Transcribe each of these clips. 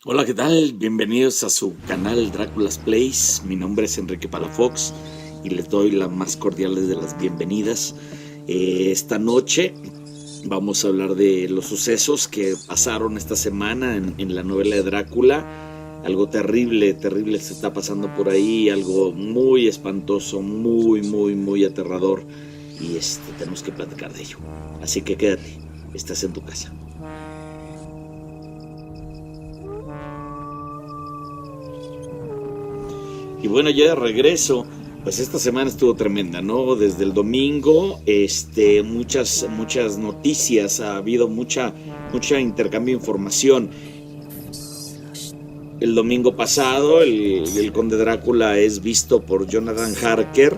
Hola, ¿qué tal? Bienvenidos a su canal Drácula's Place. Mi nombre es Enrique Palafox y les doy las más cordiales de las bienvenidas. Esta noche vamos a hablar de los sucesos que pasaron esta semana en la novela de Drácula. Algo terrible, terrible se está pasando por ahí, algo muy espantoso, muy aterrador. Y tenemos que platicar de ello. Así que quédate, estás en tu casa. Y bueno, ya de regreso, pues esta semana estuvo tremenda, ¿no? Desde el domingo, muchas noticias, ha habido mucha intercambio de información. El domingo pasado, el conde Drácula es visto por Jonathan Harker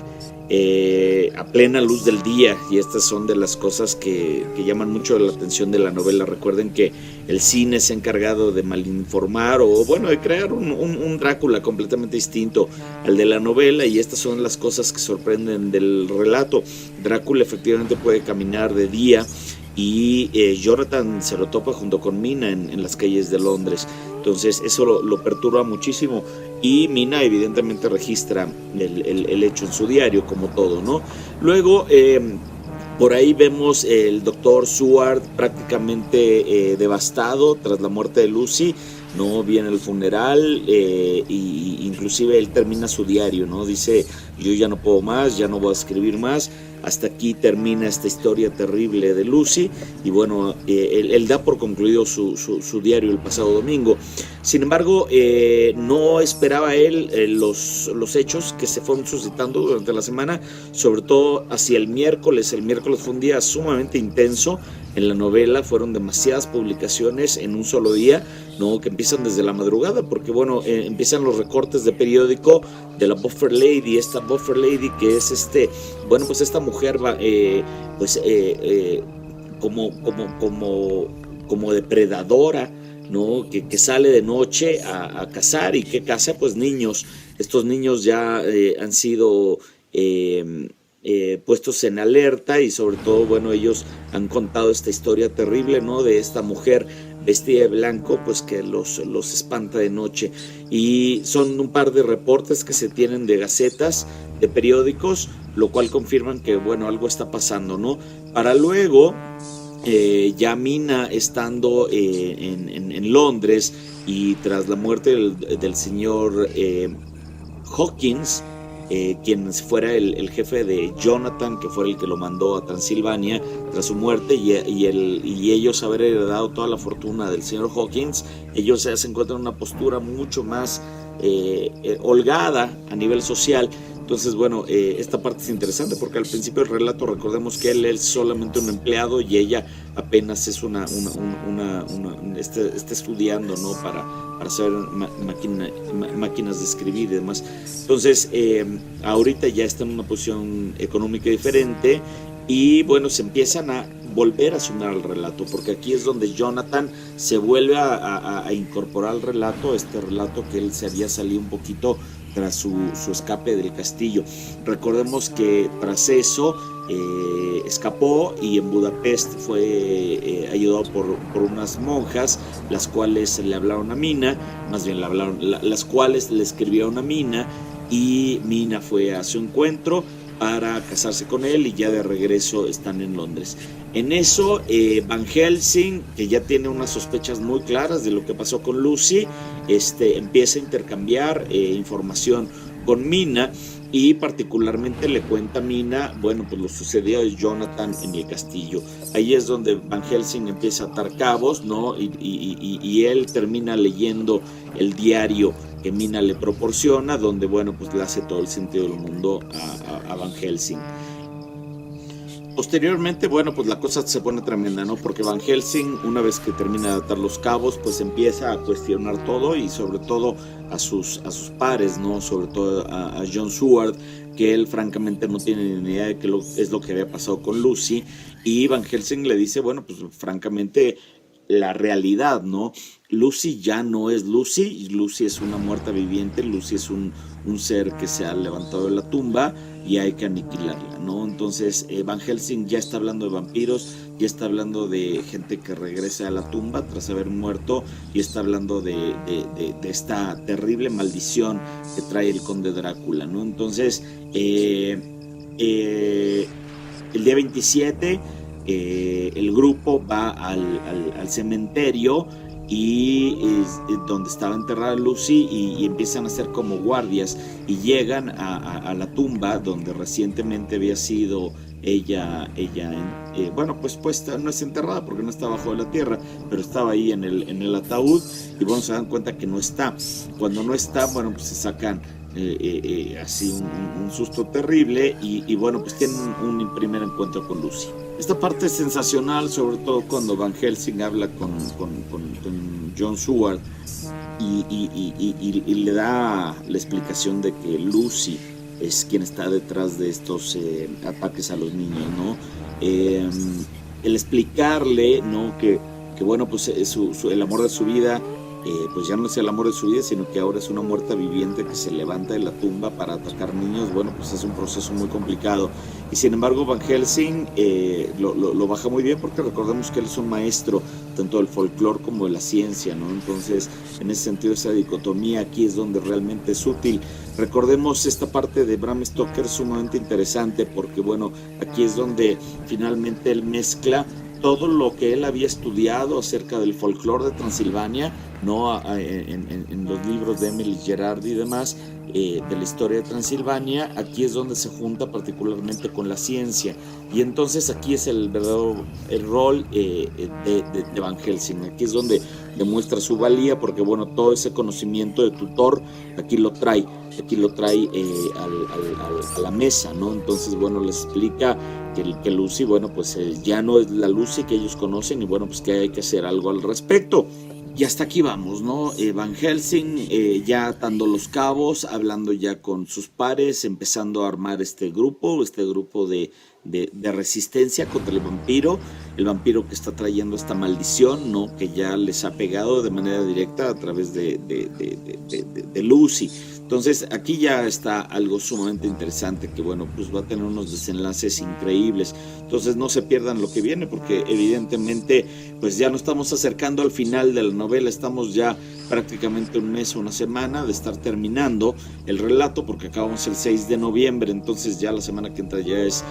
a plena luz del día, y estas son de las cosas que llaman mucho la atención de la novela. Recuerden que el cine se ha encargado de malinformar o, bueno, de crear un Drácula completamente distinto al de la novela, y estas son las cosas que sorprenden del relato. Drácula efectivamente puede caminar de día, y Jonathan se lo topa junto con Mina en las calles de Londres. Entonces eso lo perturba muchísimo, y Mina evidentemente registra el hecho en su diario, como todo, ¿no? Luego, por ahí vemos el doctor Seward prácticamente devastado tras la muerte de Lucy. No viene el funeral, y inclusive él termina su diario, ¿no? Dice: yo ya no puedo más, ya no voy a escribir más, hasta aquí termina esta historia terrible de Lucy. Y bueno, él da por concluido su diario el pasado domingo. Sin embargo, no esperaba él los hechos que se fueron suscitando durante la semana, sobre todo hacia el miércoles. El miércoles fue un día sumamente intenso en la novela. Fueron demasiadas publicaciones en un solo día, ¿no? Que empiezan desde la madrugada, porque bueno, empiezan los recortes de periódico de la Buffer Lady. Esta Buffer Lady, que es bueno, pues esta mujer va, pues como depredadora, ¿no? Que sale de noche a cazar, y que caza pues niños. Estos niños ya han sido puestos en alerta, y sobre todo, bueno, ellos han contado esta historia terrible, ¿no? De esta mujer vestida de blanco, pues que los espanta de noche. Y son un par de reportes que se tienen de gacetas, de periódicos, lo cual confirman que, bueno, algo está pasando, ¿no? Para luego, ya Mina estando en Londres, y tras la muerte del señor Hawkins, quien fuera el jefe de Jonathan, que fue el que lo mandó a Transilvania tras su muerte, y ellos haber heredado toda la fortuna del señor Hawkins, ellos se encuentran en una postura mucho más holgada a nivel social. Entonces, bueno, esta parte es interesante, porque al principio del relato recordemos que él es solamente un empleado, y ella apenas es está estudiando, ¿no? Para saber máquinas de escribir y demás. Entonces, ahorita ya está en una posición económica diferente, y bueno, se empiezan a volver a sumar al relato, porque aquí es donde Jonathan se vuelve a incorporar al relato, este relato que él se había salido un poquito tras su escape del castillo. Recordemos que tras eso escapó, y en Budapest fue ayudado por unas monjas, las cuales le hablaron a Mina, más bien las cuales le escribieron a Mina, y Mina fue a su encuentro para casarse con él, y ya de regreso están en Londres. En eso, Van Helsing, que ya tiene unas sospechas muy claras de lo que pasó con Lucy, empieza a intercambiar información con Mina, y particularmente le cuenta a Mina, bueno, pues lo sucedido a Jonathan en el castillo. Ahí es donde Van Helsing empieza a atar cabos, ¿no? Y él termina leyendo el diario que Mina le proporciona, donde, bueno, pues le hace todo el sentido del mundo a Van Helsing. Posteriormente, bueno, pues la cosa se pone tremenda, ¿no? Porque Van Helsing, una vez que termina de atar los cabos, pues empieza a cuestionar todo, y sobre todo a sus pares, ¿no? Sobre todo a John Seward, que él francamente no tiene ni idea de qué es lo que había pasado con Lucy. Y Van Helsing le dice, bueno, pues francamente la realidad, ¿no? Lucy ya no es Lucy. Lucy es una muerta viviente. Lucy es un ser que se ha levantado de la tumba, y hay que aniquilarla, ¿no? Entonces Van Helsing ya está hablando de vampiros, ya está hablando de gente que regresa a la tumba tras haber muerto, y está hablando de esta terrible maldición que trae el conde Drácula, ¿no? Entonces el día 27 el grupo va al cementerio y donde estaba enterrada Lucy, y empiezan a hacer como guardias, y llegan a la tumba donde recientemente había sido ella bueno, pues puesta, no es enterrada porque no está bajo de la tierra, pero estaba ahí en el ataúd, y bueno, se dan cuenta que no está. Cuando no está, bueno, pues se sacan así un susto terrible, y bueno, pues tienen un primer encuentro con Lucy. Esta parte es sensacional, sobre todo cuando Van Helsing habla con John Stewart y le da la explicación de que Lucy es quien está detrás de estos ataques a los niños, ¿no? El explicarle, ¿no? que bueno, pues el amor de su vida, pues ya no es el amor de su vida, sino que ahora es una muerta viviente que se levanta de la tumba para atacar niños. Bueno, pues es un proceso muy complicado, y sin embargo Van Helsing lo baja muy bien, porque recordemos que él es un maestro tanto del folclore como de la ciencia, ¿no? Entonces, en ese sentido, esa dicotomía aquí es donde realmente es útil. Recordemos esta parte de Bram Stoker sumamente interesante, porque bueno, aquí es donde finalmente él mezcla todo lo que él había estudiado acerca del folclore de Transilvania, ¿no? En los libros de Emily Gerardi y demás, de la historia de Transilvania. Aquí es donde se junta particularmente con la ciencia, y entonces aquí es el verdadero rol de Van Helsing. Aquí es donde demuestra su valía, porque bueno, todo ese conocimiento de tutor aquí lo trae a la mesa, ¿no? Entonces bueno, les explica que Lucy, bueno, pues ya no es la Lucy que ellos conocen, y bueno, pues que hay que hacer algo al respecto. Y hasta aquí vamos, ¿no? Van Helsing ya atando los cabos, hablando ya con sus pares, empezando a armar este grupo de resistencia contra el vampiro que está trayendo esta maldición, ¿no? Que ya les ha pegado de manera directa a través de Lucy. Entonces aquí ya está algo sumamente interesante, que bueno, pues va a tener unos desenlaces increíbles. Entonces no se pierdan lo que viene, porque evidentemente pues ya nos estamos acercando al final de la novela. Estamos ya prácticamente un mes o una semana de estar terminando el relato, porque acabamos el 6 de noviembre, entonces ya la semana que entra ya es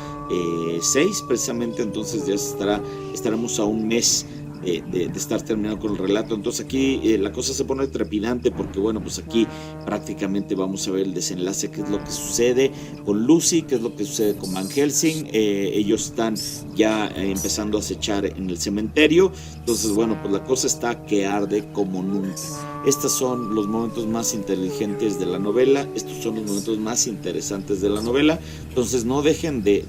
6 precisamente, entonces ya estaremos a un mes de estar terminando con el relato. Entonces aquí la cosa se pone trepidante, porque bueno, pues aquí prácticamente vamos a ver el desenlace, qué es lo que sucede con Lucy, qué es lo que sucede con Van Helsing. Ellos están ya empezando a acechar en el cementerio. Entonces bueno, pues la cosa está que arde como nunca. Estos son los momentos más inteligentes de la novela, estos son los momentos más interesantes de la novela. Entonces no dejen de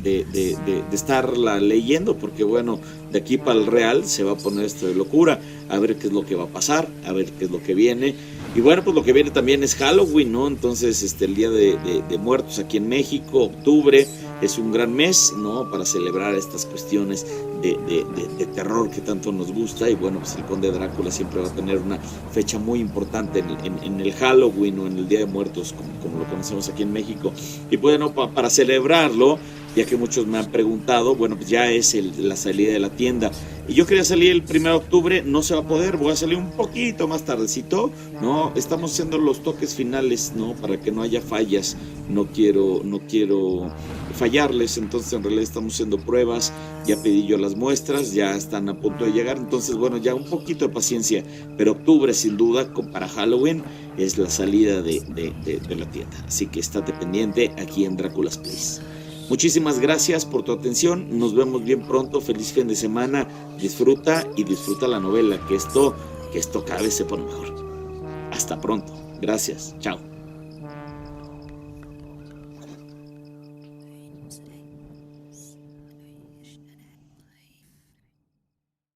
estarla leyendo, porque bueno, de aquí para el real se va a poner esto de locura, a ver qué es lo que va a pasar, a ver qué es lo que viene. Y bueno, pues lo que viene también es Halloween, ¿no? Entonces el Día de Muertos aquí en México, octubre, es un gran mes, ¿no? Para celebrar estas cuestiones de terror que tanto nos gusta. Y bueno, pues el Conde Drácula siempre va a tener una fecha muy importante en el Halloween o en el Día de Muertos, como lo conocemos aquí en México. Y bueno, para celebrarlo, ya que muchos me han preguntado, bueno, pues ya es la salida de la tienda. Y yo quería salir el 1 de octubre, no se va a poder, voy a salir un poquito más tardecito, ¿no? Estamos haciendo los toques finales, ¿no? Para que no haya fallas, no quiero fallarles. Entonces en realidad estamos haciendo pruebas, ya pedí yo las muestras, ya están a punto de llegar. Entonces bueno, ya un poquito de paciencia, pero octubre sin duda, para Halloween, es la salida de la tienda. Así que estate pendiente aquí en Drácula's Place. Muchísimas gracias por tu atención, nos vemos bien pronto, feliz fin de semana, disfruta la novela, que esto cada vez se pone mejor. Hasta pronto, gracias, chao.